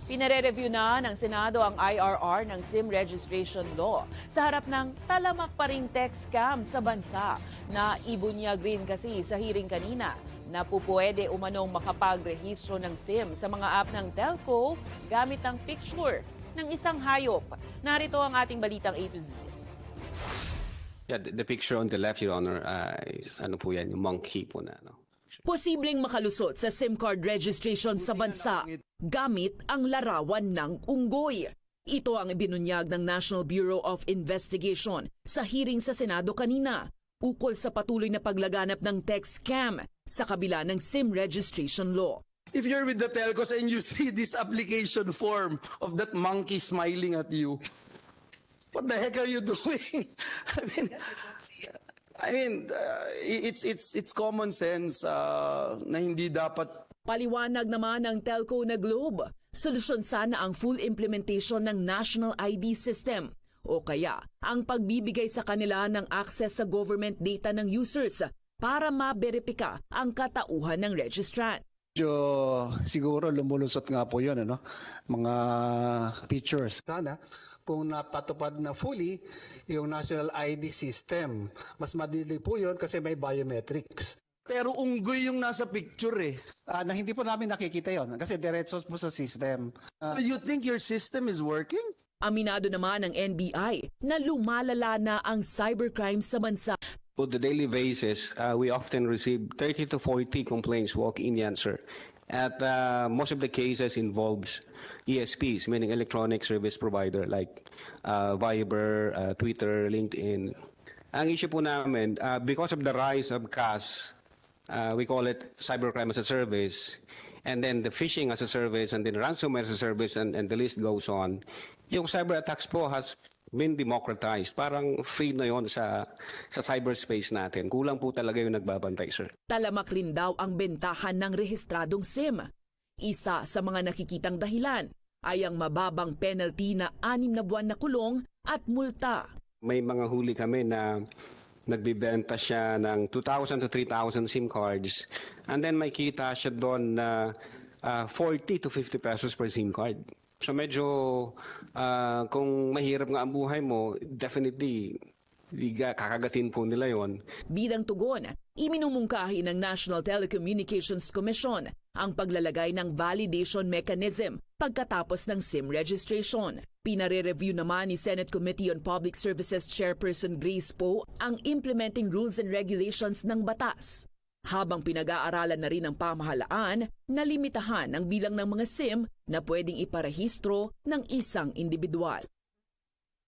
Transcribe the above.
Pinare-review na ng Senado ang IRR ng SIM registration law sa harap ng talamak pa ring tech scam sa bansa na ibunyag rin kasi sa hearing kanina na pupwede umanong makapagrehistro ng SIM sa mga app ng telco gamit ang picture ng isang hayop. Narito ang ating balitang A to Z. Yeah, the picture on the left, Your Honor, ano po yan, yung monkey po na. No? Posibleng makalusot sa SIM card registration sa bansa gamit ang larawan ng unggoy. Ito ang ibinunyag ng National Bureau of Investigation sa hearing sa Senado kanina ukol sa patuloy na paglaganap ng tech scam sa kabila ng SIM registration law. If you're with the telcos and you see this application form of that monkey smiling at you, what the heck are you doing? It's common sense na hindi dapat. Paliwanag naman ng telco na Globe, solusyon sana ang full implementation ng National ID System o kaya ang pagbibigay sa kanila ng access sa government data ng users para maberipika ang katauhan ng registrant. Siguro lumulusot nga po yun, mga features. Sana kung napatupad na fully yung National ID System, mas madali po yun kasi may biometrics. Pero unggoy yung nasa picture eh. Na hindi po namin nakikita yon kasi diretso po sa system. So you think your system is working? Aminado naman ng NBI na lumalala na ang cybercrime sa bansa. On the daily basis, we often receive 30 to 40 complaints walk-in yan, sir. At most of the cases involves ESPs, meaning electronic service provider like Viber, Twitter, LinkedIn. Ang issue po namin, because of the rise of CAS, we call it cybercrime as a service, and then the phishing as a service, and then ransomware as a service, and the list goes on. Yung cyber attacks po has been democratized. Parang free na yon sa cyberspace natin. Kulang po talaga yung nagbabantay, sir. Talamak rin daw ang bentahan ng rehistradong SIM. Isa sa mga nakikitang dahilan ay ang mababang penalty na 6 na buwan na kulong at multa. May mga huli kami na nagbibenta siya ng 2,000 to 3,000 SIM cards, and then may kita siya doon na 40 to 50 pesos per SIM card. So medyo kung mahirap nga ang buhay mo, definitely kakagatin po nila yon. Bilang tugon, iminumungkahi ng National Telecommunications Commission ang paglalagay ng validation mechanism pagkatapos ng SIM registration. Pinare-review naman ni Senate Committee on Public Services Chairperson Grace Poe ang implementing rules and regulations ng batas. Habang pinag-aaralan na rin ng pamahalaan na limitahan ang bilang ng mga SIM na pwedeng iparehistro ng isang individual.